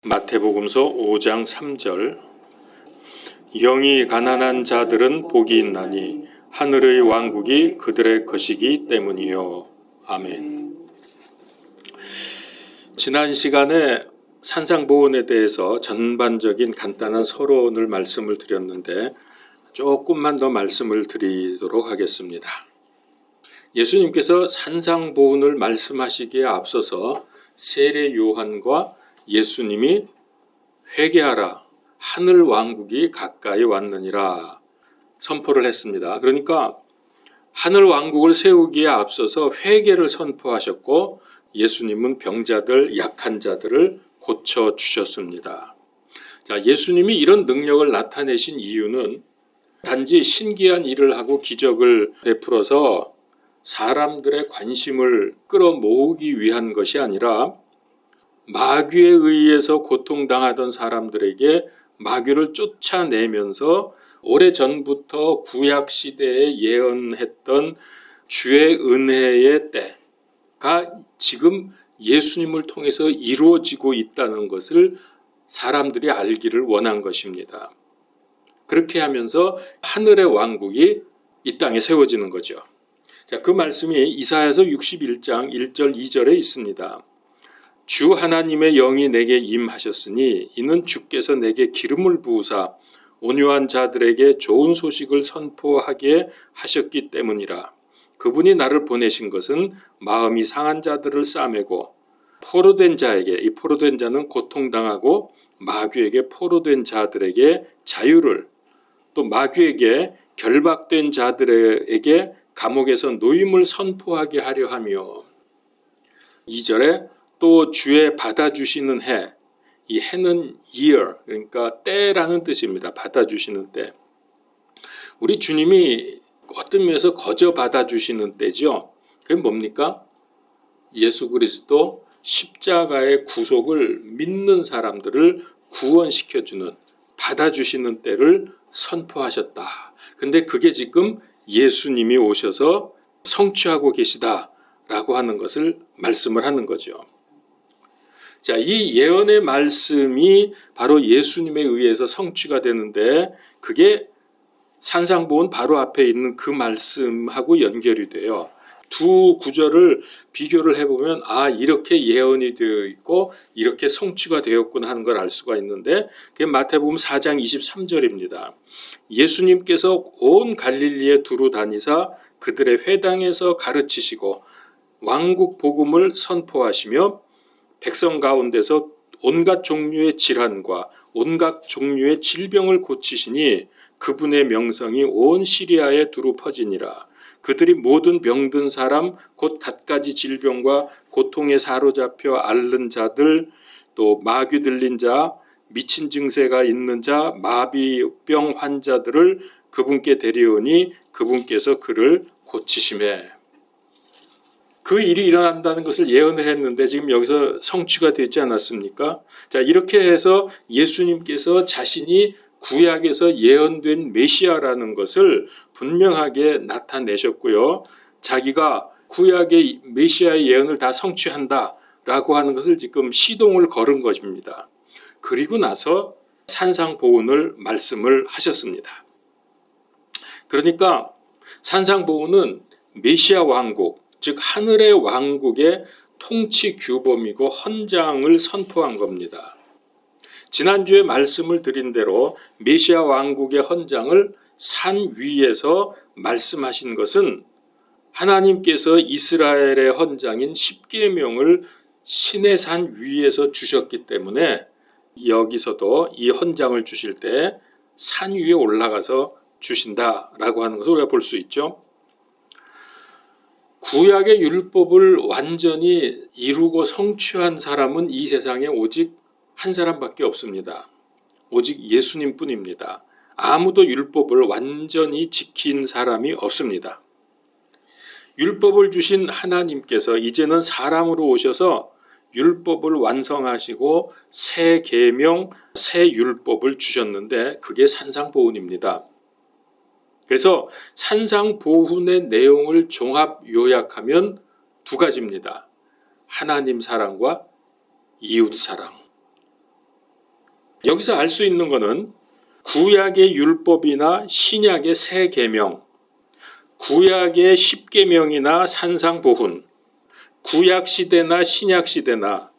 마태복음서 5장 3절 영이 가난한 자들은 복이 있나니 하늘의 왕국이 그들의 것이기 때문이요. 아멘. 지난 시간에 산상보훈에 대해서 전반적인 간단한 서론을 말씀을 드렸는데 조금만 더 말씀을 드리도록 하겠습니다. 예수님께서 산상보훈을 말씀하시기에 앞서서 세례 요한과 예수님이 회개하라, 하늘 왕국이 가까이 왔느니라 선포를 했습니다. 그러니까 하늘 왕국을 세우기에 앞서서 회개를 선포하셨고 예수님은 병자들, 약한 자들을 고쳐주셨습니다. 자, 예수님이 이런 능력을 나타내신 이유는 단지 신기한 일을 하고 기적을 베풀어서 사람들의 관심을 끌어모으기 위한 것이 아니라 마귀에 의해서 고통당하던 사람들에게 마귀를 쫓아내면서 오래전부터 구약시대에 예언했던 주의 은혜의 때가 지금 예수님을 통해서 이루어지고 있다는 것을 사람들이 알기를 원한 것입니다. 그렇게 하면서 하늘의 왕국이 이 땅에 세워지는 거죠. 자, 그 말씀이 이사야서 61장 1절 2절에 있습니다. 주 하나님의 영이 내게 임하셨으니 이는 주께서 내게 기름을 부으사 온유한 자들에게 좋은 소식을 선포하게 하셨기 때문이라. 그분이 나를 보내신 것은 마음이 상한 자들을 싸매고 포로된 자에게, 이 포로된 자는 고통당하고 마귀에게 포로된 자들에게 자유를, 또 마귀에게 결박된 자들에게 감옥에서 노임을 선포하게 하려 하며, 2절에 또 주의 받아주시는 해, 이 해는 year, 그러니까 때라는 뜻입니다. 받아주시는 때. 우리 주님이 어떤 면에서 거저 받아주시는 때죠. 그게 뭡니까? 예수 그리스도 십자가의 구속을 믿는 사람들을 구원시켜주는, 받아주시는 때를 선포하셨다. 근데 그게 지금 예수님이 오셔서 성취하고 계시다라고 하는 것을 말씀을 하는 거죠. 자, 이 예언의 말씀이 바로 예수님에 의해서 성취가 되는데 그게 산상보훈 바로 앞에 있는 그 말씀하고 연결이 돼요. 두 구절을 비교를 해보면 이렇게 예언이 되어 있고 이렇게 성취가 되었구나 하는 걸 알 수가 있는데 그게 마태복음 4장 23절입니다. 예수님께서 온 갈릴리에 두루 다니사 그들의 회당에서 가르치시고 왕국 복음을 선포하시며 백성 가운데서 온갖 종류의 질환과 온갖 종류의 질병을 고치시니 그분의 명성이 온 시리아에 두루 퍼지니라. 그들이 모든 병든 사람 곧 갖가지 질병과 고통에 사로잡혀 앓는 자들, 또 마귀 들린 자, 미친 증세가 있는 자, 마비병 환자들을 그분께 데려오니 그분께서 그를 고치시매. 그 일이 일어난다는 것을 예언을 했는데 지금 여기서 성취가 되지 않았습니까? 자, 이렇게 해서 예수님께서 자신이 구약에서 예언된 메시아라는 것을 분명하게 나타내셨고요. 자기가 구약의 메시아의 예언을 다 성취한다라고 하는 것을 지금 시동을 걸은 것입니다. 그리고 나서 산상보훈을 말씀을 하셨습니다. 그러니까 산상보훈은 메시아 왕국, 즉 하늘의 왕국의 통치 규범이고 헌장을 선포한 겁니다. 지난주에 말씀을 드린 대로 메시아 왕국의 헌장을 산 위에서 말씀하신 것은 하나님께서 이스라엘의 헌장인 십계명을 시내산 위에서 주셨기 때문에 여기서도 이 헌장을 주실 때 산 위에 올라가서 주신다라고 하는 것을 우리가 볼 수 있죠. 구약의 율법을 완전히 이루고 성취한 사람은 이 세상에 오직 한 사람밖에 없습니다. 오직 예수님뿐입니다. 아무도 율법을 완전히 지킨 사람이 없습니다. 율법을 주신 하나님께서 이제는 사람으로 오셔서 율법을 완성하시고 새 계명, 새 율법을 주셨는데 그게 산상보훈입니다. 그래서 산상보훈의 내용을 종합 요약하면 두 가지입니다. 하나님 사랑과 이웃 사랑. 여기서 알 수 있는 거는 구약의 율법이나 신약의 새 계명, 구약의 십계명이나 산상보훈, 구약 시대나 신약 시대나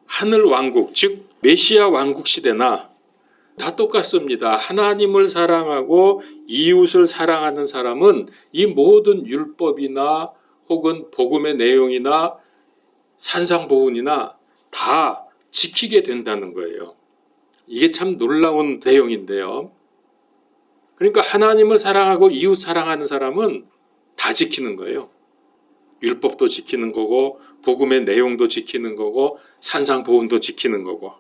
하늘 왕국, 즉 메시아 왕국 시대나 다 똑같습니다. 하나님을 사랑하고 이웃을 사랑하는 사람은 이 모든 율법이나 혹은 복음의 내용이나 산상보훈이나 다 지키게 된다는 거예요. 이게 참 놀라운 내용인데요. 그러니까 하나님을 사랑하고 이웃 사랑하는 사람은 다 지키는 거예요. 율법도 지키는 거고 복음의 내용도 지키는 거고 산상보훈도 지키는 거고.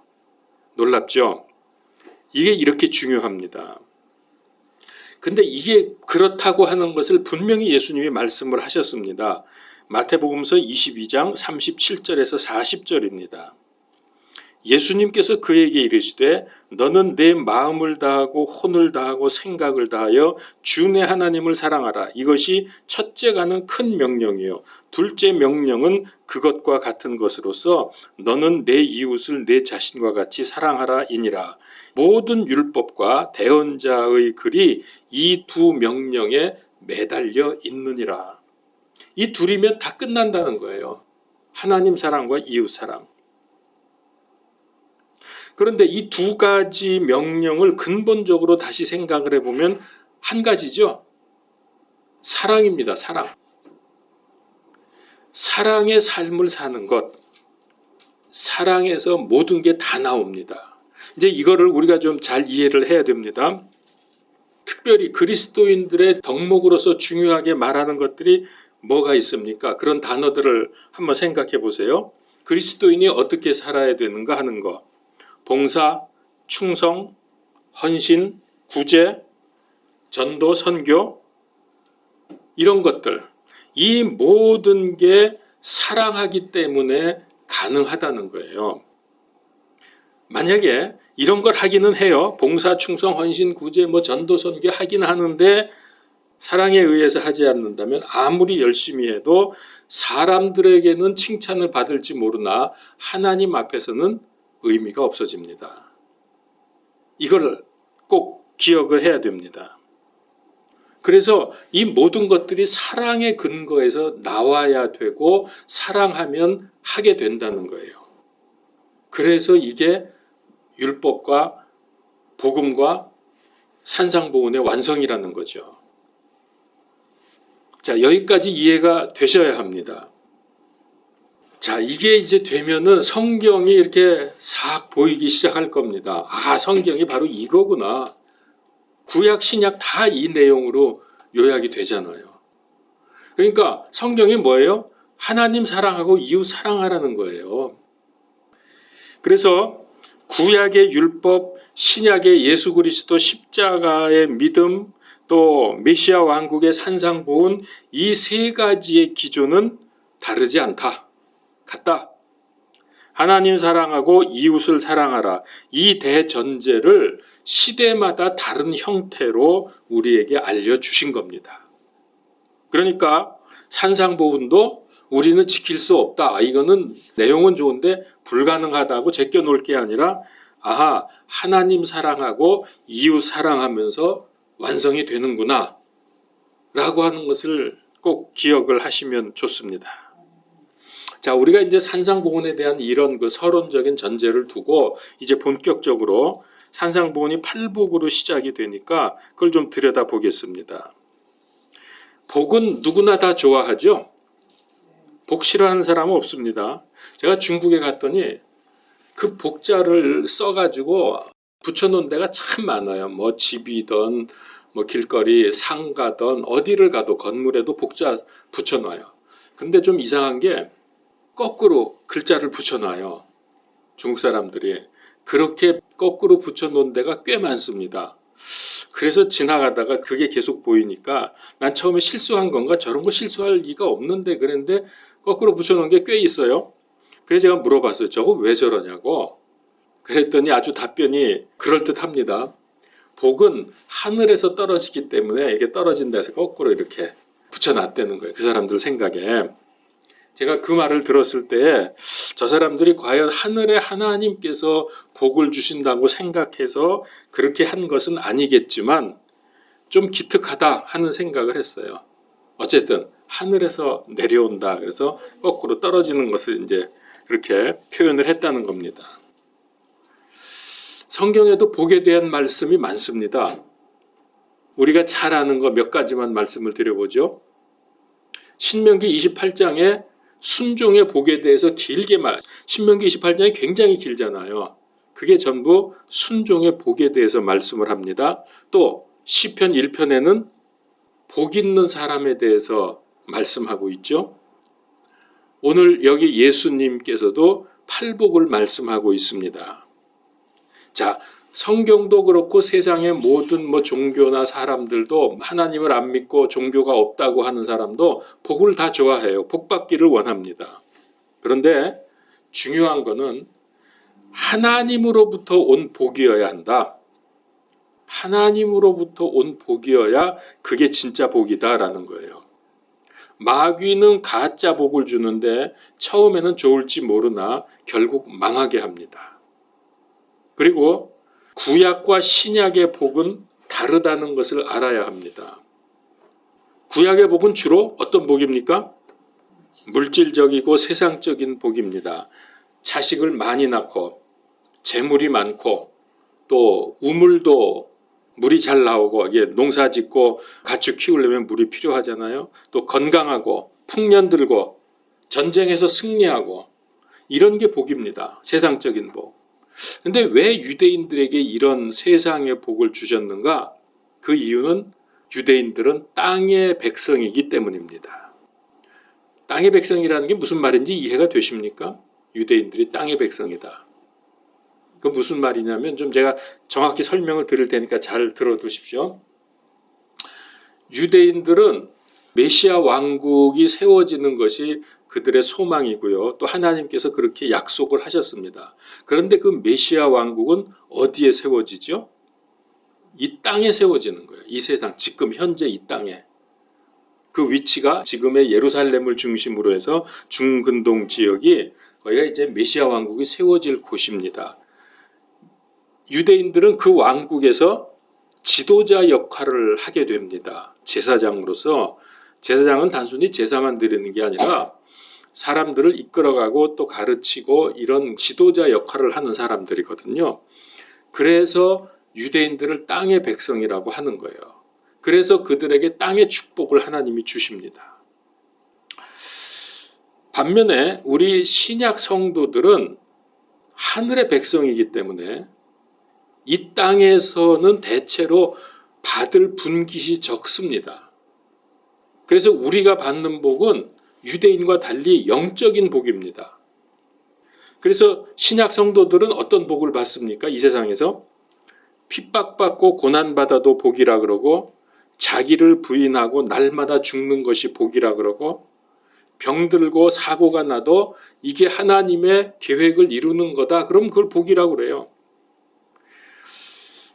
놀랍죠? 이게 이렇게 중요합니다. 근데 이게 그렇다고 하는 것을 분명히 예수님이 말씀을 하셨습니다. 마태복음서 22장 37절에서 40절입니다. 예수님께서 그에게 이르시되 너는 내 마음을 다하고 혼을 다하고 생각을 다하여 주 내 하나님을 사랑하라. 이것이 첫째가는 큰 명령이요 둘째 명령은 그것과 같은 것으로서 너는 내 이웃을 내 자신과 같이 사랑하라 이니라. 모든 율법과 대언자의 글이 이 두 명령에 매달려 있느니라. 이 둘이면 다 끝난다는 거예요. 하나님 사랑과 이웃 사랑. 그런데 이 두 가지 명령을 근본적으로 다시 생각을 해보면 한 가지죠. 사랑입니다. 사랑. 사랑의 삶을 사는 것. 사랑에서 모든 게 다 나옵니다. 이제 이거를 우리가 좀 잘 이해를 해야 됩니다. 특별히 그리스도인들의 덕목으로서 중요하게 말하는 것들이 뭐가 있습니까? 그런 단어들을 한번 생각해 보세요. 그리스도인이 어떻게 살아야 되는가 하는 거. 봉사, 충성, 헌신, 구제, 전도, 선교 이런 것들. 이 모든 게 사랑하기 때문에 가능하다는 거예요. 만약에 이런 걸 하기는 해요. 봉사, 충성, 헌신, 구제, 전도, 선교 하긴 하는데 사랑에 의해서 하지 않는다면 아무리 열심히 해도 사람들에게는 칭찬을 받을지 모르나 하나님 앞에서는 의미가 없어집니다. 이걸 꼭 기억을 해야 됩니다. 그래서 이 모든 것들이 사랑의 근거에서 나와야 되고 사랑하면 하게 된다는 거예요. 그래서 이게 율법과 복음과 산상보훈의 완성이라는 거죠. 자, 여기까지 이해가 되셔야 합니다. 자, 이게 이제 되면은 성경이 이렇게 싹 보이기 시작할 겁니다. 아, 성경이 바로 이거구나. 구약, 신약 다 이 내용으로 요약이 되잖아요. 그러니까 성경이 뭐예요? 하나님 사랑하고 이웃 사랑하라는 거예요. 그래서 구약의 율법, 신약의 예수 그리스도 십자가의 믿음, 또 메시아 왕국의 산상보훈 이 세 가지의 기조는 다르지 않다. 같다. 하나님 사랑하고 이웃을 사랑하라. 이 대전제를 시대마다 다른 형태로 우리에게 알려주신 겁니다. 그러니까 산상보훈도 우리는 지킬 수 없다. 이거는 내용은 좋은데 불가능하다고 제껴놓을 게 아니라 아하, 하나님 사랑하고 이웃 사랑하면서 완성이 되는구나 라고 하는 것을 꼭 기억을 하시면 좋습니다. 자, 우리가 이제 산상보훈에 대한 이런 그 서론적인 전제를 두고 이제 본격적으로 산상보훈이 팔복으로 시작이 되니까 그걸 좀 들여다보겠습니다. 복은 누구나 다 좋아하죠? 복 싫어하는 사람은 없습니다. 제가 중국에 갔더니 그 복자를 써가지고 붙여놓은 데가 참 많아요. 집이든 길거리 상가든 어디를 가도 건물에도 복자 붙여놔요. 근데 좀 이상한 게 거꾸로 글자를 붙여놔요. 중국 사람들이. 그렇게 거꾸로 붙여놓은 데가 꽤 많습니다. 그래서 지나가다가 그게 계속 보이니까 난 처음에 실수한 건가? 저런 거 실수할 리가 없는데 그랬는데 거꾸로 붙여놓은 게 꽤 있어요. 그래서 제가 물어봤어요. 저거 왜 저러냐고. 그랬더니 아주 답변이 그럴듯합니다. 복은 하늘에서 떨어지기 때문에 이게 떨어진다 해서 거꾸로 이렇게 붙여놨다는 거예요. 그 사람들 생각에. 제가 그 말을 들었을 때 저 사람들이 과연 하늘의 하나님께서 복을 주신다고 생각해서 그렇게 한 것은 아니겠지만 좀 기특하다 하는 생각을 했어요. 어쨌든 하늘에서 내려온다. 그래서 거꾸로 떨어지는 것을 이제 그렇게 표현을 했다는 겁니다. 성경에도 복에 대한 말씀이 많습니다. 우리가 잘 아는 거 몇 가지만 말씀을 드려보죠. 신명기 28장에 순종의 복에 대해서 길게 신명기 28장이 굉장히 길잖아요. 그게 전부 순종의 복에 대해서 말씀을 합니다. 또 시편 1편에는 복 있는 사람에 대해서 말씀하고 있죠. 오늘 여기 예수님께서도 팔복을 말씀하고 있습니다. 자, 성경도 그렇고 세상의 모든 종교나 사람들도 하나님을 안 믿고 종교가 없다고 하는 사람도 복을 다 좋아해요. 복 받기를 원합니다. 그런데 중요한 거는 하나님으로부터 온 복이어야 한다. 하나님으로부터 온 복이어야 그게 진짜 복이다라는 거예요. 마귀는 가짜 복을 주는데 처음에는 좋을지 모르나 결국 망하게 합니다. 그리고 구약과 신약의 복은 다르다는 것을 알아야 합니다. 구약의 복은 주로 어떤 복입니까? 물질적이고 세상적인 복입니다. 자식을 많이 낳고 재물이 많고 또 우물도 물이 잘 나오고 이게 농사 짓고 가축 키우려면 물이 필요하잖아요. 또 건강하고 풍년 들고 전쟁에서 승리하고 이런 게 복입니다. 세상적인 복. 근데 왜 유대인들에게 이런 세상의 복을 주셨는가? 그 이유는 유대인들은 땅의 백성이기 때문입니다. 땅의 백성이라는 게 무슨 말인지 이해가 되십니까? 유대인들이 땅의 백성이다. 그 무슨 말이냐면 좀 제가 정확히 설명을 드릴 테니까 잘 들어두십시오. 유대인들은 메시아 왕국이 세워지는 것이 그들의 소망이고요. 또 하나님께서 그렇게 약속을 하셨습니다. 그런데 그 메시아 왕국은 어디에 세워지죠? 이 땅에 세워지는 거예요. 이 세상, 지금 현재 이 땅에. 그 위치가 지금의 예루살렘을 중심으로 해서 중근동 지역이 거기가 이제 메시아 왕국이 세워질 곳입니다. 유대인들은 그 왕국에서 지도자 역할을 하게 됩니다. 제사장으로서. 제사장은 단순히 제사만 드리는 게 아니라 사람들을 이끌어가고 또 가르치고 이런 지도자 역할을 하는 사람들이거든요. 그래서 유대인들을 땅의 백성이라고 하는 거예요. 그래서 그들에게 땅의 축복을 하나님이 주십니다. 반면에 우리 신약 성도들은 하늘의 백성이기 때문에 이 땅에서는 대체로 받을 분깃이 적습니다. 그래서 우리가 받는 복은 유대인과 달리 영적인 복입니다. 그래서 신약 성도들은 어떤 복을 받습니까? 이 세상에서 핍박받고 고난받아도 복이라 그러고 자기를 부인하고 날마다 죽는 것이 복이라 그러고 병들고 사고가 나도 이게 하나님의 계획을 이루는 거다. 그럼 그걸 복이라고 그래요.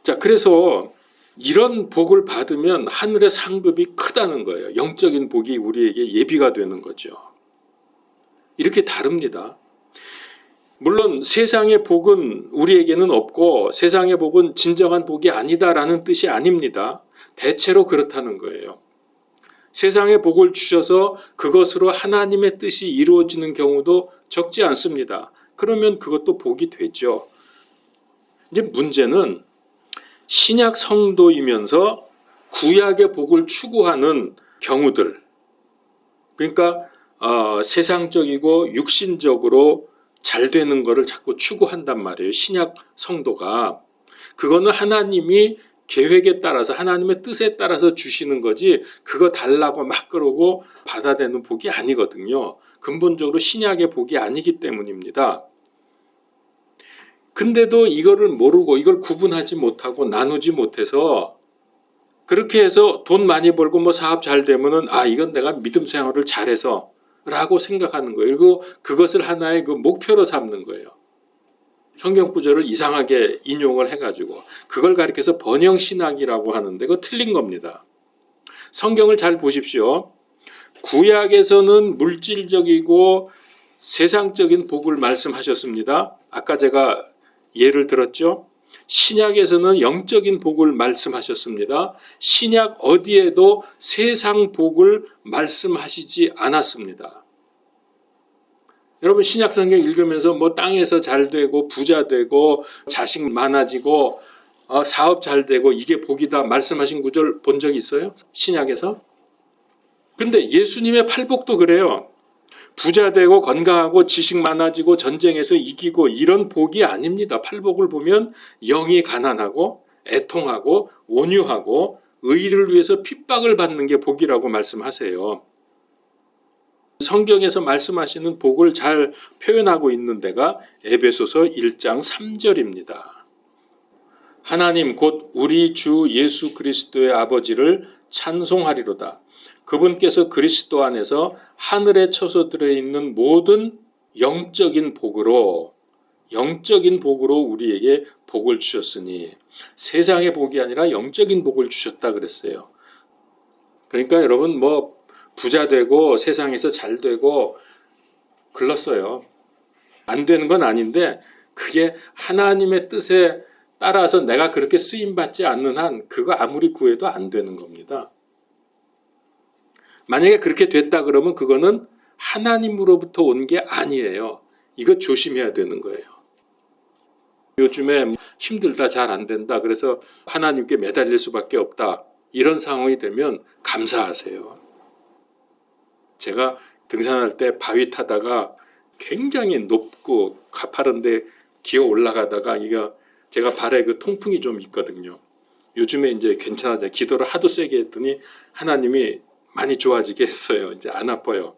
자, 그래서 이런 복을 받으면 하늘의 상급이 크다는 거예요. 영적인 복이 우리에게 예비가 되는 거죠. 이렇게 다릅니다. 물론 세상의 복은 우리에게는 없고 세상의 복은 진정한 복이 아니다라는 뜻이 아닙니다. 대체로 그렇다는 거예요. 세상의 복을 주셔서 그것으로 하나님의 뜻이 이루어지는 경우도 적지 않습니다. 그러면 그것도 복이 되죠. 이제 문제는 신약 성도이면서 구약의 복을 추구하는 경우들, 그러니까 세상적이고 육신적으로 잘 되는 거를 자꾸 추구한단 말이에요. 신약 성도가. 그거는 하나님이 계획에 따라서 하나님의 뜻에 따라서 주시는 거지 그거 달라고 막 그러고 받아내는 복이 아니거든요. 근본적으로 신약의 복이 아니기 때문입니다. 근데도 이거를 모르고 이걸 구분하지 못하고 나누지 못해서 그렇게 해서 돈 많이 벌고 사업 잘 되면은 이건 내가 믿음 생활을 잘해서 라고 생각하는 거예요. 그리고 그것을 하나의 그 목표로 삼는 거예요. 성경 구절을 이상하게 인용을 해가지고 그걸 가리켜서 번영신학이라고 하는데 그거 틀린 겁니다. 성경을 잘 보십시오. 구약에서는 물질적이고 세상적인 복을 말씀하셨습니다. 아까 제가 예를 들었죠. 신약에서는 영적인 복을 말씀하셨습니다. 신약 어디에도 세상 복을 말씀하시지 않았습니다. 여러분 신약 성경 읽으면서 뭐 땅에서 잘 되고 부자 되고 자식 많아지고 사업 잘 되고 이게 복이다 말씀하신 구절 본 적 있어요? 신약에서? 근데 예수님의 팔복도 그래요. 부자 되고 건강하고 지식 많아지고 전쟁에서 이기고 이런 복이 아닙니다. 팔복을 보면 영이 가난하고 애통하고 온유하고 의를 위해서 핍박을 받는 게 복이라고 말씀하세요. 성경에서 말씀하시는 복을 잘 표현하고 있는 데가 에베소서 1장 3절입니다. 하나님 곧 우리 주 예수 그리스도의 아버지를 찬송하리로다. 그분께서 그리스도 안에서 하늘에 처소 들어있는 모든 영적인 복으로 우리에게 복을 주셨으니 세상의 복이 아니라 영적인 복을 주셨다 그랬어요. 그러니까 여러분 뭐 부자 되고 세상에서 잘 되고 글렀어요. 안 되는 건 아닌데 그게 하나님의 뜻에 따라서 내가 그렇게 쓰임받지 않는 한 그거 아무리 구해도 안 되는 겁니다. 만약에 그렇게 됐다 그러면 그거는 하나님으로부터 온 게 아니에요. 이거 조심해야 되는 거예요. 요즘에 힘들다 잘 안 된다 그래서 하나님께 매달릴 수밖에 없다 이런 상황이 되면 감사하세요. 제가 등산할 때 바위 타다가 굉장히 높고 가파른데 기어 올라가다가 이거 제가 발에 그 통풍이 좀 있거든요. 요즘에 이제 괜찮아져요. 기도를 하도 세게 했더니 하나님이 많이 좋아지게 했어요. 이제 안 아파요.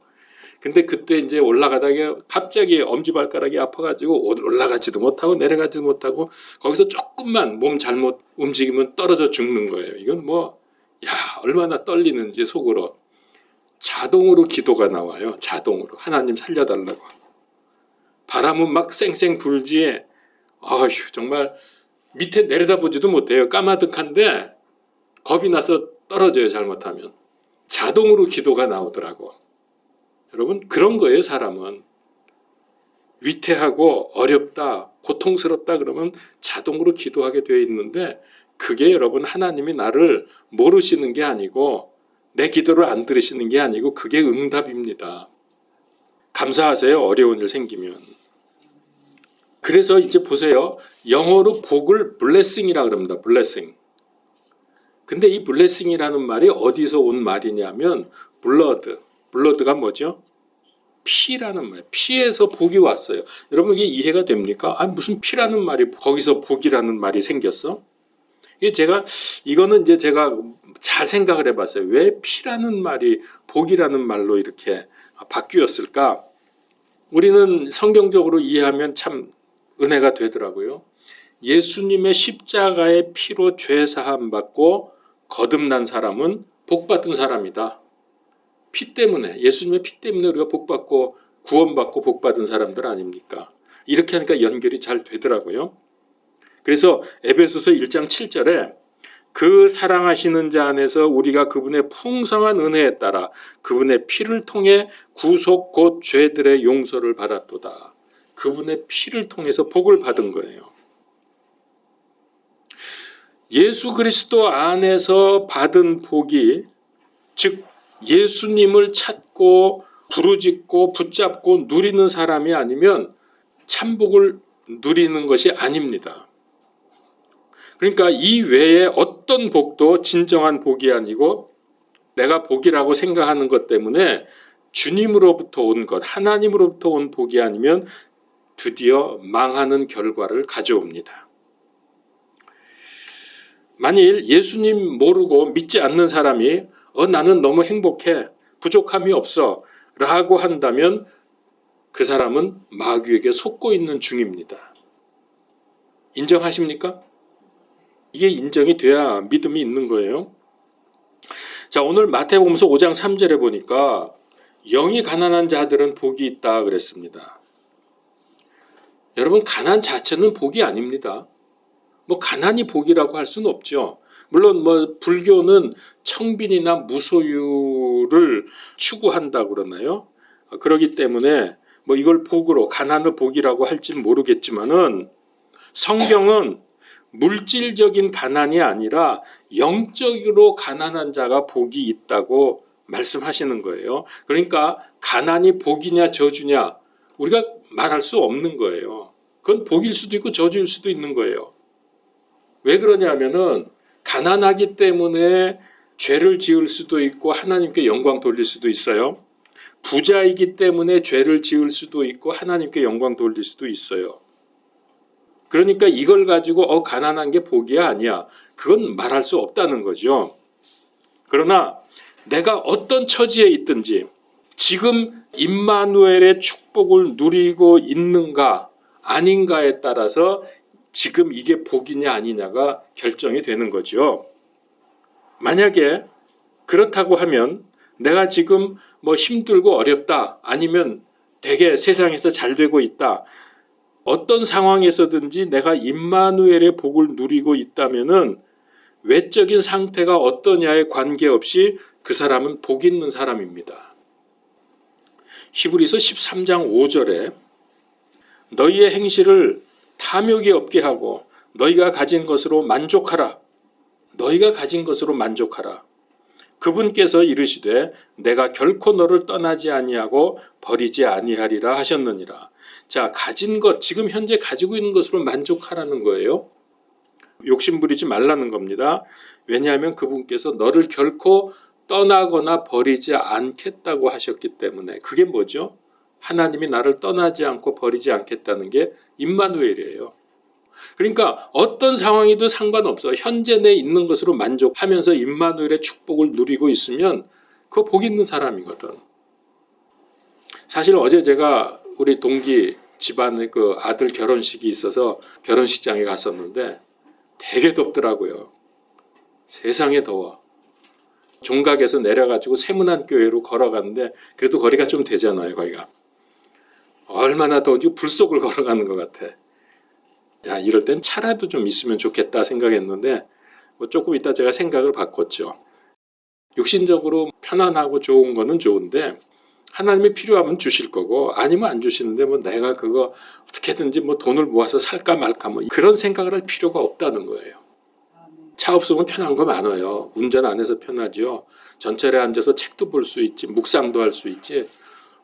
근데 그때 이제 올라가다가 갑자기 엄지발가락이 아파가지고 올라가지도 못하고 내려가지도 못하고 거기서 조금만 몸 잘못 움직이면 떨어져 죽는 거예요. 이건 뭐, 얼마나 떨리는지 속으로. 자동으로 기도가 나와요. 자동으로. 하나님 살려달라고. 바람은 막 쌩쌩 불지. 정말 밑에 내려다보지도 못해요. 까마득한데 겁이 나서 떨어져요. 잘못하면. 자동으로 기도가 나오더라고. 여러분 그런 거예요. 사람은 위태하고 어렵다 고통스럽다 그러면 자동으로 기도하게 되어 있는데 그게 여러분 하나님이 나를 모르시는 게 아니고 내 기도를 안 들으시는 게 아니고 그게 응답입니다. 감사하세요. 어려운 일 생기면. 그래서 이제 보세요. 영어로 복을 blessing이라고 그럽니다. blessing. 근데 이 블레싱이라는 말이 어디서 온 말이냐면 블러드가 뭐죠? 피라는 말. 피에서 복이 왔어요. 여러분 이게 이해가 됩니까? 무슨 피라는 말이 거기서 복이라는 말이 생겼어? 이거는 이제 제가 잘 생각을 해봤어요. 왜 피라는 말이 복이라는 말로 이렇게 바뀌었을까? 우리는 성경적으로 이해하면 참 은혜가 되더라고요. 예수님의 십자가의 피로 죄 사함 받고 거듭난 사람은 복받은 사람이다. 피 때문에 예수님의 피 때문에 우리가 복받고 구원받고 복받은 사람들 아닙니까? 이렇게 하니까 연결이 잘 되더라고요. 그래서 에베소서 1장 7절에 그 사랑하시는 자 안에서 우리가 그분의 풍성한 은혜에 따라 그분의 피를 통해 구속 곧 죄들의 용서를 받았도다. 그분의 피를 통해서 복을 받은 거예요. 예수 그리스도 안에서 받은 복이 즉 예수님을 찾고 부르짖고 붙잡고 누리는 사람이 아니면 참복을 누리는 것이 아닙니다. 그러니까 이 외에 어떤 복도 진정한 복이 아니고 내가 복이라고 생각하는 것 때문에 주님으로부터 온 것, 하나님으로부터 온 복이 아니면 드디어 망하는 결과를 가져옵니다. 만일 예수님 모르고 믿지 않는 사람이 나는 너무 행복해, 부족함이 없어 라고 한다면 그 사람은 마귀에게 속고 있는 중입니다. 인정하십니까? 이게 인정이 돼야 믿음이 있는 거예요. 자, 오늘 마태복음서 5장 3절에 보니까 영이 가난한 자들은 복이 있다 그랬습니다. 여러분 가난 자체는 복이 아닙니다. 뭐 가난이 복이라고 할 수는 없죠. 물론 뭐 불교는 청빈이나 무소유를 추구한다고 그러나요? 그렇기 때문에 뭐 이걸 복으로, 가난을 복이라고 할지는 모르겠지만은 성경은 물질적인 가난이 아니라 영적으로 가난한 자가 복이 있다고 말씀하시는 거예요. 그러니까 가난이 복이냐 저주냐 우리가 말할 수 없는 거예요. 그건 복일 수도 있고 저주일 수도 있는 거예요. 왜 그러냐면은 가난하기 때문에 죄를 지을 수도 있고 하나님께 영광 돌릴 수도 있어요. 부자이기 때문에 죄를 지을 수도 있고 하나님께 영광 돌릴 수도 있어요. 그러니까 이걸 가지고 가난한 게 복이야 아니야. 그건 말할 수 없다는 거죠. 그러나 내가 어떤 처지에 있든지 지금 임마누엘의 축복을 누리고 있는가 아닌가에 따라서 지금 이게 복이냐 아니냐가 결정이 되는 거죠. 만약에 그렇다고 하면 내가 지금 뭐 힘들고 어렵다 아니면 되게 세상에서 잘 되고 있다. 어떤 상황에서든지 내가 임마누엘의 복을 누리고 있다면은 외적인 상태가 어떠냐에 관계없이 그 사람은 복 있는 사람입니다. 히브리서 13장 5절에 너희의 행실을 탐욕이 없게 하고 너희가 가진 것으로 만족하라. 너희가 가진 것으로 만족하라. 그분께서 이르시되 내가 결코 너를 떠나지 아니하고 버리지 아니하리라 하셨느니라. 자, 가진 것, 지금 현재 가지고 있는 것으로 만족하라는 거예요. 욕심 부리지 말라는 겁니다. 왜냐하면 그분께서 너를 결코 떠나거나 버리지 않겠다고 하셨기 때문에. 그게 뭐죠? 하나님이 나를 떠나지 않고 버리지 않겠다는 게 임마누엘이에요. 그러니까 어떤 상황이도 상관없어. 현재 내 있는 것으로 만족하면서 임마누엘의 축복을 누리고 있으면 그거 복 있는 사람이거든. 사실 어제 제가 우리 동기 집안의 그 아들 결혼식이 있어서 결혼식장에 갔었는데 되게 덥더라고요. 세상에 더워. 종각에서 내려가지고 세문안교회로 걸어갔는데 그래도 거리가 좀 되잖아요. 거기가. 얼마나 더운지 불속을 걸어가는 것 같아. 야, 이럴 땐 차라도 좀 있으면 좋겠다 생각했는데 뭐 조금 이따 제가 생각을 바꿨죠. 육신적으로 편안하고 좋은 거는 좋은데 하나님이 필요하면 주실 거고 아니면 안 주시는데 뭐 내가 그거 어떻게든지 뭐 돈을 모아서 살까 말까 뭐 그런 생각을 할 필요가 없다는 거예요. 차 없으면 편한 거 많아요. 운전 안 해서 편하죠. 전철에 앉아서 책도 볼 수 있지, 묵상도 할 수 있지.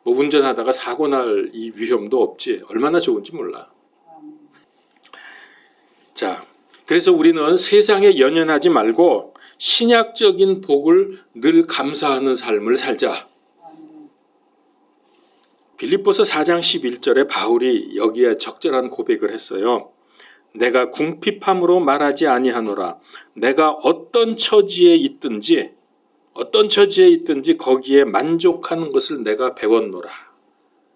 뭐 운전하다가 사고 날 이 위험도 없지. 얼마나 좋은지 몰라. 자, 그래서 우리는 세상에 연연하지 말고 신약적인 복을 늘 감사하는 삶을 살자. 빌립보서 4장 11절에 바울이 여기에 적절한 고백을 했어요. 내가 궁핍함으로 말하지 아니하노라. 내가 어떤 처지에 있든지 거기에 만족하는 것을 내가 배웠노라.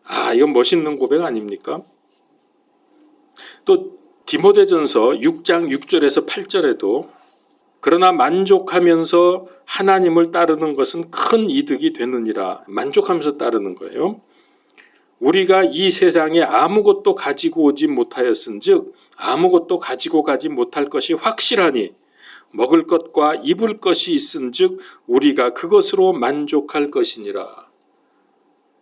아, 이건 멋있는 고백 아닙니까? 또 디모데전서 6장 6절에서 8절에도 그러나 만족하면서 하나님을 따르는 것은 큰 이득이 되느니라. 만족하면서 따르는 거예요. 우리가 이 세상에 아무것도 가지고 오지 못하였은즉 아무것도 가지고 가지 못할 것이 확실하니 먹을 것과 입을 것이 있은즉 우리가 그것으로 만족할 것이니라.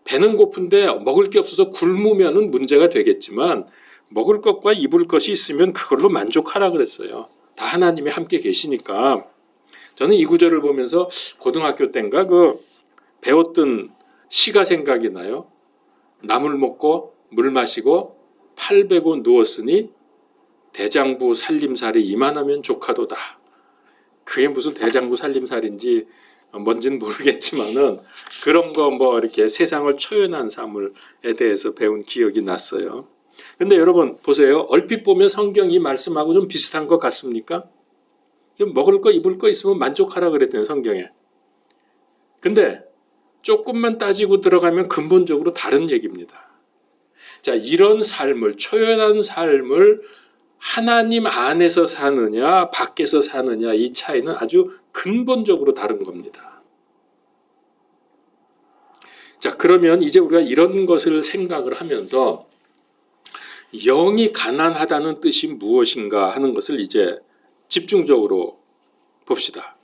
배는 고픈데 먹을 게 없어서 굶으면은 문제가 되겠지만 먹을 것과 입을 것이 있으면 그걸로 만족하라 그랬어요. 다 하나님이 함께 계시니까. 저는 이 구절을 보면서 고등학교 때인가 그 배웠던 시가 생각이 나요. 나물 먹고 물 마시고 팔 베고 누웠으니 대장부 살림살이 이만하면 조카도다. 그게 무슨 대장부 살림살인지 뭔지는 모르겠지만은 그런 거 뭐 이렇게 세상을 초연한 삶에 대해서 배운 기억이 났어요. 근데 여러분 보세요. 얼핏 보면 성경이 말씀하고 좀 비슷한 것 같습니까? 좀 먹을 거 입을 거 있으면 만족하라 그랬대요, 성경에. 근데 조금만 따지고 들어가면 근본적으로 다른 얘기입니다. 자, 이런 삶을, 초연한 삶을 하나님 안에서 사느냐 밖에서 사느냐 이 차이는 아주 근본적으로 다른 겁니다. 자, 그러면 이제 우리가 이런 것을 생각을 하면서 영이 가난하다는 뜻이 무엇인가 하는 것을 이제 집중적으로 봅시다.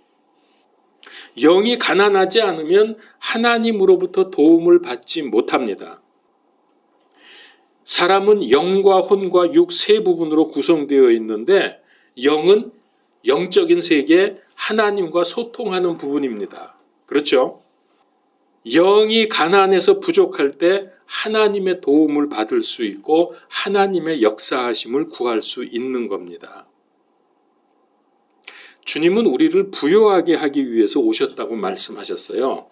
영이 가난하지 않으면 하나님으로부터 도움을 받지 못합니다. 사람은 영과 혼과 육 세 부분으로 구성되어 있는데 영은 영적인 세계 하나님과 소통하는 부분입니다. 그렇죠? 영이 가난해서 부족할 때 하나님의 도움을 받을 수 있고 하나님의 역사하심을 구할 수 있는 겁니다. 주님은 우리를 부요하게 하기 위해서 오셨다고 말씀하셨어요.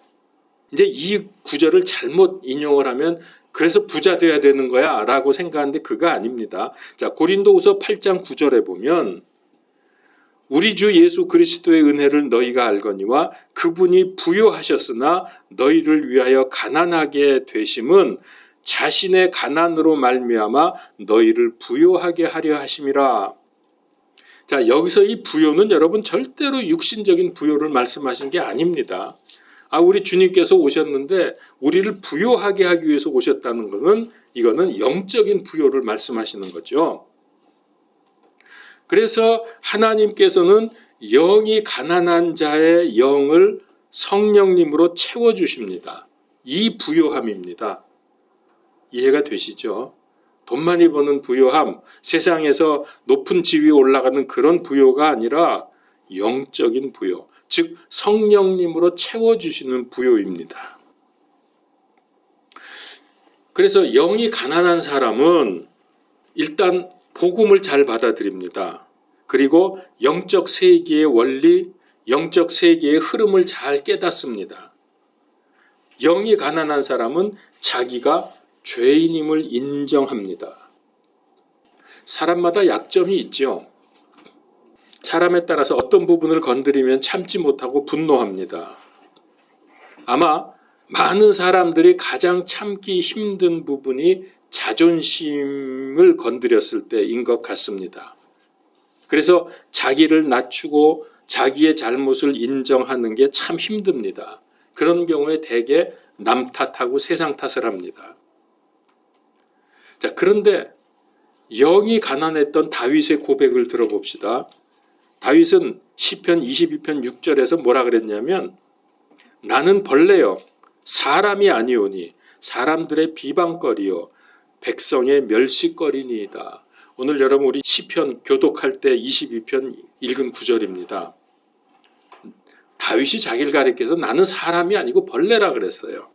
이제 이 구절을 잘못 인용을 하면 그래서 부자 돼야 되는 거야 라고 생각하는데 그거 아닙니다. 자, 고린도후서 8장 9절에 보면 우리 주 예수 그리스도의 은혜를 너희가 알거니와 그분이 부요하셨으나 너희를 위하여 가난하게 되심은 자신의 가난으로 말미암아 너희를 부요하게 하려 하심이라. 자, 여기서 이 부요는 여러분 절대로 육신적인 부요를 말씀하신 게 아닙니다. 우리 주님께서 오셨는데 우리를 부요하게 하기 위해서 오셨다는 것은 이거는 영적인 부요를 말씀하시는 거죠. 그래서 하나님께서는 영이 가난한 자의 영을 성령님으로 채워주십니다. 이 부요함입니다. 이해가 되시죠? 돈 많이 버는 부요함, 세상에서 높은 지위에 올라가는 그런 부요가 아니라 영적인 부요, 즉 성령님으로 채워주시는 부요입니다. 그래서 영이 가난한 사람은 일단 복음을 잘 받아들입니다. 그리고 영적 세계의 원리, 영적 세계의 흐름을 잘 깨닫습니다. 영이 가난한 사람은 자기가 죄인임을 인정합니다. 사람마다 약점이 있죠. 사람에 따라서 어떤 부분을 건드리면 참지 못하고 분노합니다. 아마 많은 사람들이 가장 참기 힘든 부분이 자존심을 건드렸을 때인 것 같습니다. 그래서 자기를 낮추고 자기의 잘못을 인정하는 게 참 힘듭니다. 그런 경우에 대개 남 탓하고 세상 탓을 합니다. 자, 그런데 영이 가난했던 다윗의 고백을 들어봅시다. 다윗은 시편 22편 6절에서 뭐라 그랬냐면 나는 벌레요 사람이 아니오니 사람들의 비방거리요 백성의 멸시거리니이다. 오늘 여러분 우리 시편 교독할 때 22편 읽은 구절입니다. 다윗이 자기를 가리켜서 나는 사람이 아니고 벌레라 그랬어요.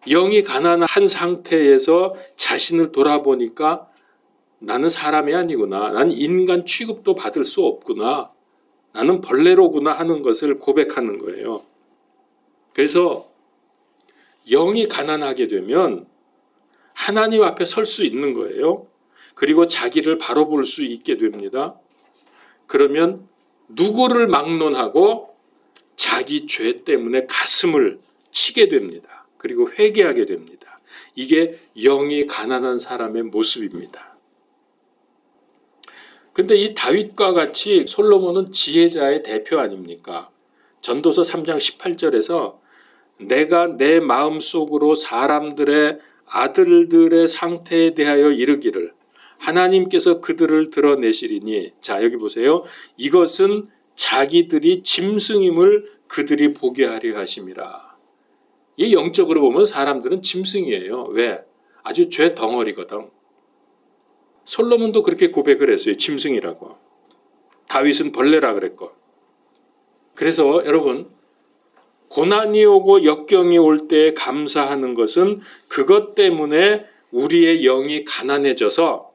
영이 가난한 상태에서 자신을 돌아보니까 나는 사람이 아니구나. 난 인간 취급도 받을 수 없구나. 나는 벌레로구나 하는 것을 고백하는 거예요. 그래서 영이 가난하게 되면 하나님 앞에 설 수 있는 거예요. 그리고 자기를 바로 볼 수 있게 됩니다. 그러면 누구를 막론하고 자기 죄 때문에 가슴을 치게 됩니다. 그리고 회개하게 됩니다. 이게 영이 가난한 사람의 모습입니다. 근데 이 다윗과 같이 솔로몬은 지혜자의 대표 아닙니까? 전도서 3장 18절에서 내가 내 마음속으로 사람들의 아들들의 상태에 대하여 이르기를 하나님께서 그들을 드러내시리니. 자, 여기 보세요. 이것은 자기들이 짐승임을 그들이 보게 하려 하심이라. 이 영적으로 보면 사람들은 짐승이에요. 왜? 아주 죄 덩어리거든. 솔로몬도 그렇게 고백을 했어요. 짐승이라고. 다윗은 벌레라 그랬고. 그래서 여러분 고난이 오고 역경이 올 때 감사하는 것은 그것 때문에 우리의 영이 가난해져서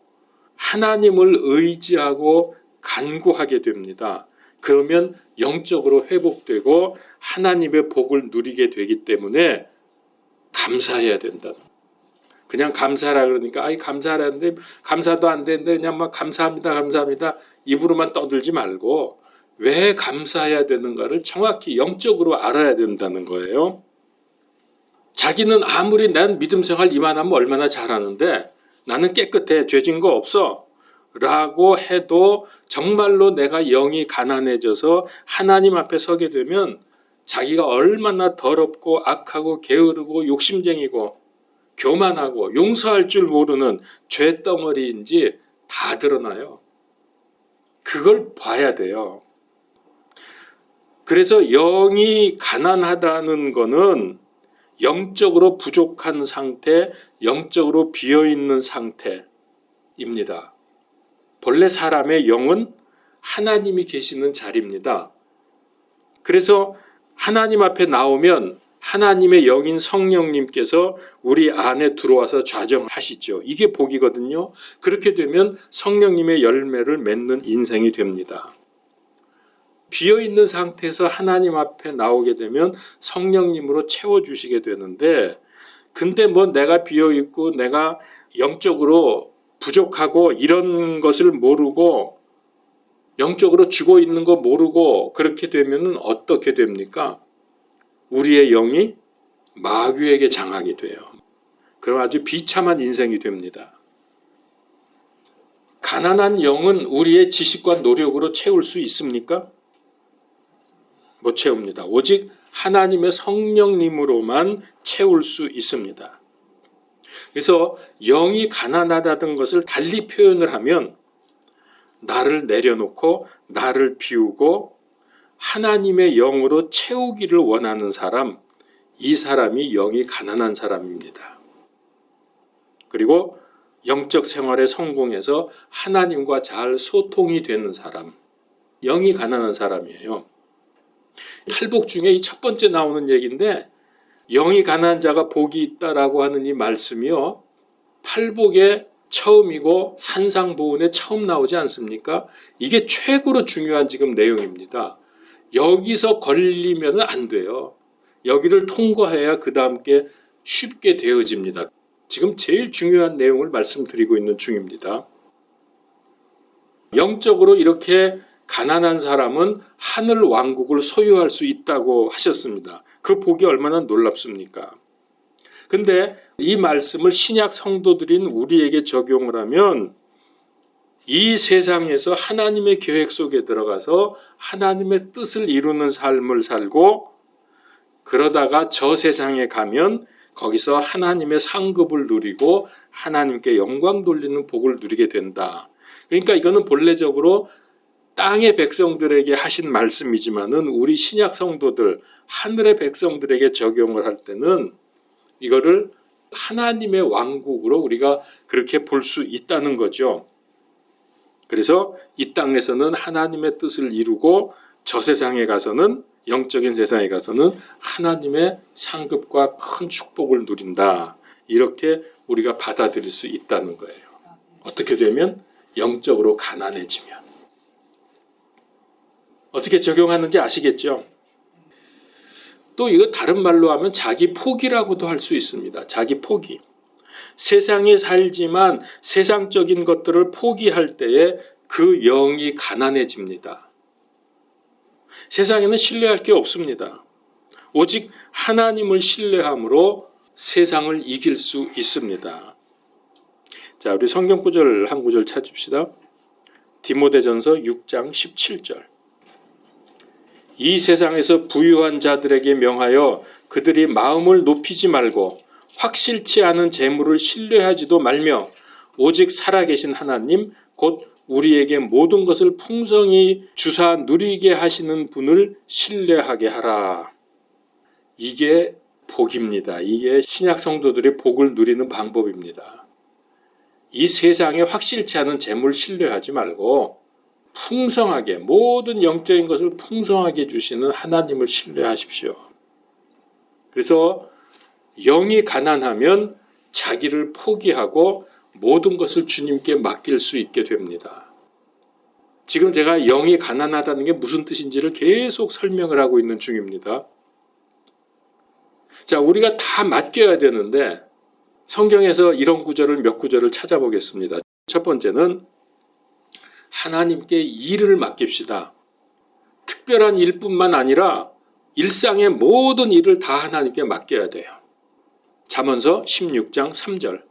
하나님을 의지하고 간구하게 됩니다. 그러면 영적으로 회복되고 하나님의 복을 누리게 되기 때문에 감사해야 된다. 그냥 감사하라 그러니까 아이 감사하라는데 감사도 안 되는데 그냥 막 감사합니다 감사합니다 입으로만 떠들지 말고 왜 감사해야 되는가를 정확히 영적으로 알아야 된다는 거예요. 자기는 아무리 난 믿음 생활 이만하면 얼마나 잘하는데 나는 깨끗해 죄진 거 없어 라고 해도 정말로 내가 영이 가난해져서 하나님 앞에 서게 되면 자기가 얼마나 더럽고 악하고 게으르고 욕심쟁이고 교만하고 용서할 줄 모르는 죄덩어리인지 다 드러나요. 그걸 봐야 돼요. 그래서 영이 가난하다는 거는 영적으로 부족한 상태, 영적으로 비어있는 상태입니다. 본래 사람의 영은 하나님이 계시는 자리입니다. 그래서 하나님 앞에 나오면 하나님의 영인 성령님께서 우리 안에 들어와서 좌정하시죠. 이게 복이거든요. 그렇게 되면 성령님의 열매를 맺는 인생이 됩니다. 비어있는 상태에서 하나님 앞에 나오게 되면 성령님으로 채워주시게 되는데, 근데 내가 비어있고 내가 영적으로 부족하고 이런 것을 모르고 영적으로 죽어 있는 거 모르고 그렇게 되면 어떻게 됩니까? 우리의 영이 마귀에게 장하게 돼요. 그럼 아주 비참한 인생이 됩니다. 가난한 영은 우리의 지식과 노력으로 채울 수 있습니까? 못 채웁니다. 오직 하나님의 성령님으로만 채울 수 있습니다. 그래서 영이 가난하다는 것을 달리 표현을 하면 나를 내려놓고 나를 비우고 하나님의 영으로 채우기를 원하는 사람, 이 사람이 영이 가난한 사람입니다. 그리고 영적 생활에 성공해서 하나님과 잘 소통이 되는 사람, 영이 가난한 사람이에요. 팔복 중에 이 첫 번째 나오는 얘기인데, 영이 가난한 자가 복이 있다라고 하는 이 말씀이요, 팔복의 처음이고 산상보훈에 처음 나오지 않습니까? 이게 최고로 중요한 지금 내용입니다. 여기서 걸리면 안 돼요. 여기를 통과해야 그 다음 게 쉽게 되어집니다. 지금 제일 중요한 내용을 말씀드리고 있는 중입니다. 영적으로 이렇게 가난한 사람은 하늘 왕국을 소유할 수 있다고 하셨습니다. 그 복이 얼마나 놀랍습니까? 근데 이 말씀을 신약 성도들인 우리에게 적용을 하면 이 세상에서 하나님의 계획 속에 들어가서 하나님의 뜻을 이루는 삶을 살고, 그러다가 저 세상에 가면 거기서 하나님의 상급을 누리고 하나님께 영광 돌리는 복을 누리게 된다. 그러니까 이거는 본래적으로 땅의 백성들에게 하신 말씀이지만은 우리 신약 성도들, 하늘의 백성들에게 적용을 할 때는 이거를 하나님의 왕국으로 우리가 그렇게 볼 수 있다는 거죠. 그래서 이 땅에서는 하나님의 뜻을 이루고 저 세상에 가서는, 영적인 세상에 가서는 하나님의 상급과 큰 축복을 누린다. 이렇게 우리가 받아들일 수 있다는 거예요. 어떻게 되면? 영적으로 가난해지면. 어떻게 적용하는지 아시겠죠? 또 이거 다른 말로 하면 자기 포기라고도 할 수 있습니다. 자기 포기. 세상에 살지만 세상적인 것들을 포기할 때에 그 영이 가난해집니다. 세상에는 신뢰할 게 없습니다. 오직 하나님을 신뢰함으로 세상을 이길 수 있습니다. 자, 우리 성경 구절 한 구절 찾읍시다. 디모데전서 6장 17절. 이 세상에서 부유한 자들에게 명하여 그들이 마음을 높이지 말고 확실치 않은 재물을 신뢰하지도 말며 오직 살아계신 하나님 곧 우리에게 모든 것을 풍성히 주사 누리게 하시는 분을 신뢰하게 하라. 이게 복입니다. 이게 신약 성도들이 복을 누리는 방법입니다. 이 세상에 확실치 않은 재물 신뢰하지 말고 풍성하게, 모든 영적인 것을 풍성하게 주시는 하나님을 신뢰하십시오. 그래서 영이 가난하면 자기를 포기하고 모든 것을 주님께 맡길 수 있게 됩니다. 지금 제가 영이 가난하다는 게 무슨 뜻인지를 계속 설명을 하고 있는 중입니다. 자, 우리가 다 맡겨야 되는데 성경에서 이런 구절을 몇 구절을 찾아보겠습니다. 첫 번째는 하나님께 일을 맡깁시다. 특별한 일뿐만 아니라 일상의 모든 일을 다 하나님께 맡겨야 돼요. 잠언서 16장 3절.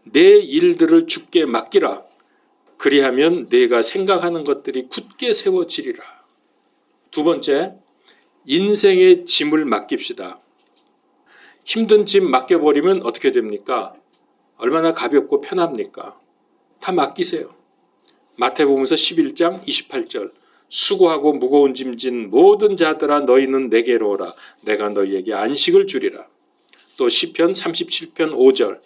내 일들을 주께 맡기라. 그리하면 내가 생각하는 것들이 굳게 세워지리라. 두 번째, 인생의 짐을 맡깁시다. 힘든 짐 맡겨버리면 어떻게 됩니까? 얼마나 가볍고 편합니까? 다 맡기세요. 마태복음서 11장 28절. 수고하고 무거운 짐진 모든 자들아 너희는 내게로 오라. 내가 너희에게 안식을 주리라. 또 시편 37편 5절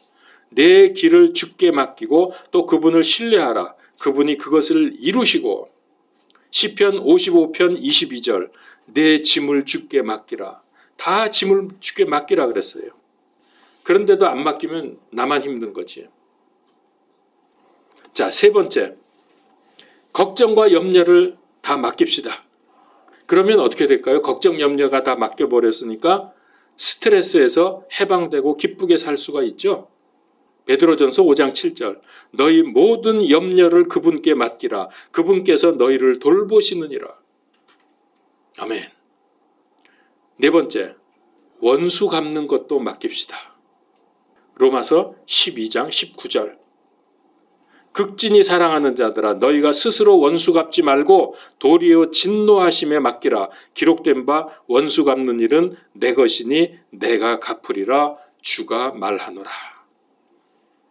내 길을 주께 맡기고 또 그분을 신뢰하라. 그분이 그것을 이루시고 시편 55편 22절 내 짐을 주께 맡기라. 다 짐을 주께 맡기라 그랬어요. 그런데도 안 맡기면 나만 힘든 거지. 자, 세 번째, 걱정과 염려를 다 맡깁시다. 그러면 어떻게 될까요? 걱정, 염려가 다 맡겨버렸으니까 스트레스에서 해방되고 기쁘게 살 수가 있죠. 베드로전서 5장 7절 너희 모든 염려를 그분께 맡기라. 그분께서 너희를 돌보시느니라. 아멘. 네 번째, 원수 갚는 것도 맡깁시다. 로마서 12장 19절 극진히 사랑하는 자들아 너희가 스스로 원수 갚지 말고 도리어 진노하심에 맡기라. 기록된 바 원수 갚는 일은 내 것이니 내가 갚으리라 주가 말하노라.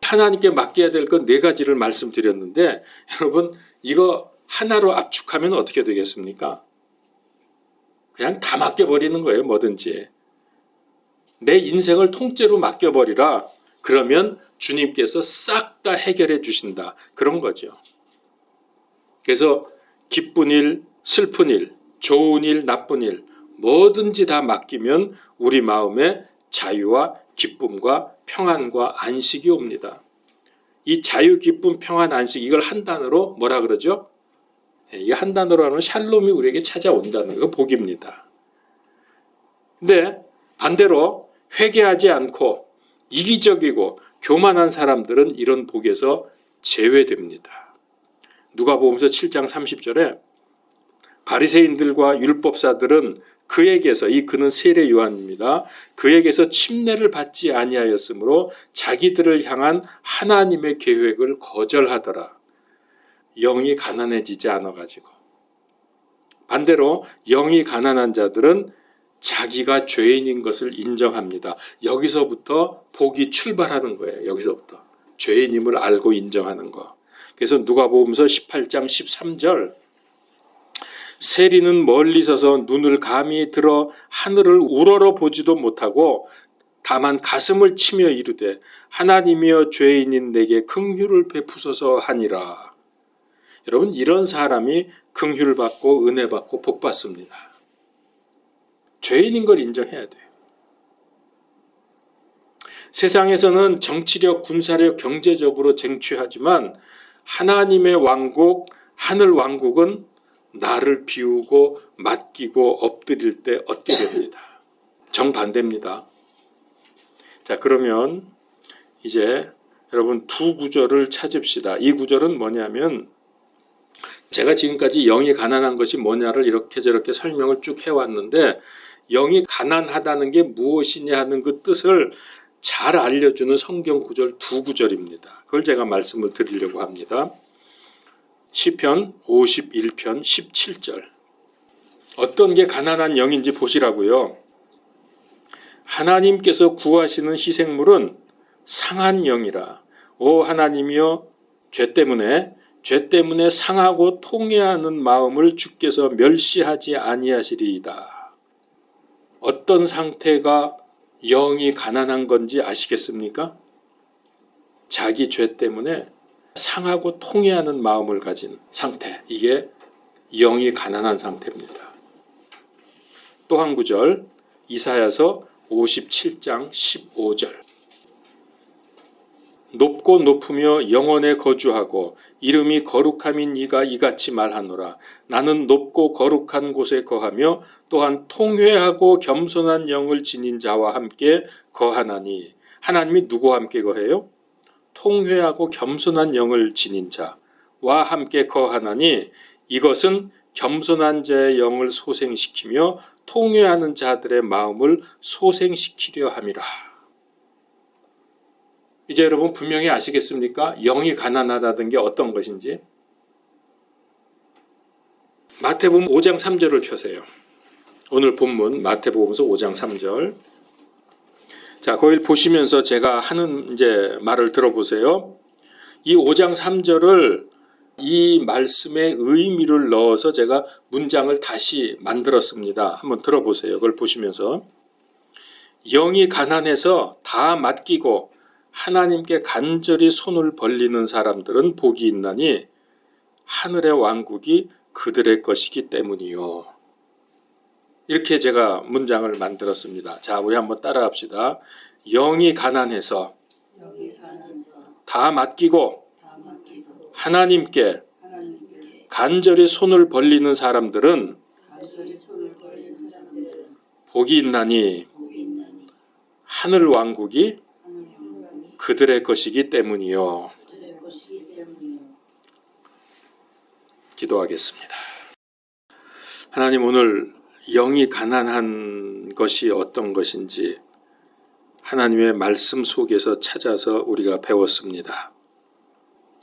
하나님께 맡겨야 될 건 네 가지를 말씀드렸는데 여러분 이거 하나로 압축하면 어떻게 되겠습니까? 그냥 다 맡겨버리는 거예요. 뭐든지. 내 인생을 통째로 맡겨버리라. 그러면 주님께서 싹 다 해결해 주신다. 그런 거죠. 그래서 기쁜 일, 슬픈 일, 좋은 일, 나쁜 일 뭐든지 다 맡기면 우리 마음에 자유와 기쁨과 평안과 안식이 옵니다. 이 자유, 기쁨, 평안, 안식 이걸 한 단어로 뭐라 그러죠? 이 한 단어로 하면 샬롬이 우리에게 찾아온다는 거 복입니다. 근데 반대로 회개하지 않고 이기적이고 교만한 사람들은 이런 복에서 제외됩니다. 누가복음서 7장 30절에 바리새인들과 율법사들은 그에게서 그는 세례 요한입니다. 그에게서 침례를 받지 아니하였으므로 자기들을 향한 하나님의 계획을 거절하더라. 영이 가난해지지 않아가지고. 반대로 영이 가난한 자들은 자기가 죄인인 것을 인정합니다. 여기서부터 복이 출발하는 거예요. 여기서부터. 죄인임을 알고 인정하는 거. 그래서 누가복음서 18장 13절 세리는 멀리 서서 눈을 감히 들어 하늘을 우러러 보지도 못하고 다만 가슴을 치며 이르되 하나님이여 죄인인 내게 긍휼을 베푸소서 하니라. 여러분 이런 사람이 긍휼을 받고 은혜 받고 복 받습니다. 죄인인 걸 인정해야 돼요. 세상에서는 정치력, 군사력, 경제적으로 쟁취하지만 하나님의 왕국, 하늘 왕국은 나를 비우고 맡기고 엎드릴 때 얻게 됩니다. 정반대입니다. 자, 그러면 이제 여러분 두 구절을 찾읍시다. 이 구절은 뭐냐면 제가 지금까지 영이 가난한 것이 뭐냐를 이렇게 저렇게 설명을 쭉 해왔는데 영이 가난하다는 게 무엇이냐 하는 그 뜻을 잘 알려주는 성경 구절 두 구절입니다. 그걸 제가 말씀을 드리려고 합니다. 시편 51편 17절 어떤 게 가난한 영인지 보시라고요. 하나님께서 구하시는 희생물은 상한 영이라. 오 하나님이여 죄 때문에 상하고 통회하는 마음을 주께서 멸시하지 아니하시리이다. 어떤 상태가 영이 가난한 건지 아시겠습니까? 자기 죄 때문에 상하고 통회하는 마음을 가진 상태. 이게 영이 가난한 상태입니다. 또 한 구절 이사야서 57장 15절 높고 높으며 영원에 거주하고 이름이 거룩함인 이가 이같이 말하노라. 나는 높고 거룩한 곳에 거하며 또한 통회하고 겸손한 영을 지닌 자와 함께 거하나니. 하나님이 누구와 함께 거해요? 통회하고 겸손한 영을 지닌 자와 함께 거하나니 이것은 겸손한 자의 영을 소생시키며 통회하는 자들의 마음을 소생시키려 함이라. 이제 여러분 분명히 아시겠습니까? 영이 가난하다는 게 어떤 것인지. 마태복음 5장 3절을 펴세요. 오늘 본문 마태복음서 5장 3절. 자, 거길 보시면서 제가 하는 이제 말을 들어보세요. 이 5장 3절을 이 말씀의 의미를 넣어서 제가 문장을 다시 만들었습니다. 한번 들어보세요. 그걸 보시면서 영이 가난해서 다 맡기고 하나님께 간절히 손을 벌리는 사람들은 복이 있나니 하늘의 왕국이 그들의 것이기 때문이요. 이렇게 제가 문장을 만들었습니다. 자, 우리 한번 따라합시다. 영이 가난해서 다 맡기고 하나님께 간절히 손을 벌리는 사람들은 복이 있나니 하늘 왕국이 그들의 것이기 때문이요. 기도하겠습니다. 하나님, 오늘 영이 가난한 것이 어떤 것인지 하나님의 말씀 속에서 찾아서 우리가 배웠습니다.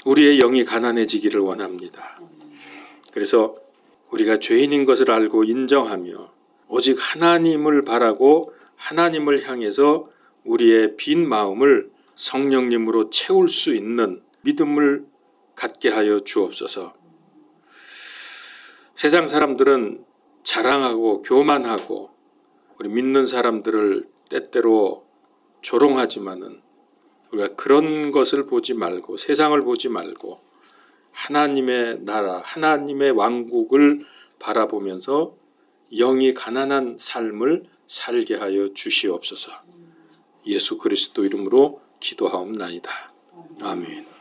우리의 영이 가난해지기를 원합니다. 그래서 우리가 죄인인 것을 알고 인정하며 오직 하나님을 바라고 하나님을 향해서 우리의 빈 마음을 성령님으로 채울 수 있는 믿음을 갖게 하여 주옵소서. 세상 사람들은 자랑하고 교만하고 우리 믿는 사람들을 때때로 조롱하지만은 우리가 그런 것을 보지 말고 세상을 보지 말고 하나님의 나라, 하나님의 왕국을 바라보면서 영이 가난한 삶을 살게 하여 주시옵소서. 예수 그리스도 이름으로 기도하옵나이다. 아멘.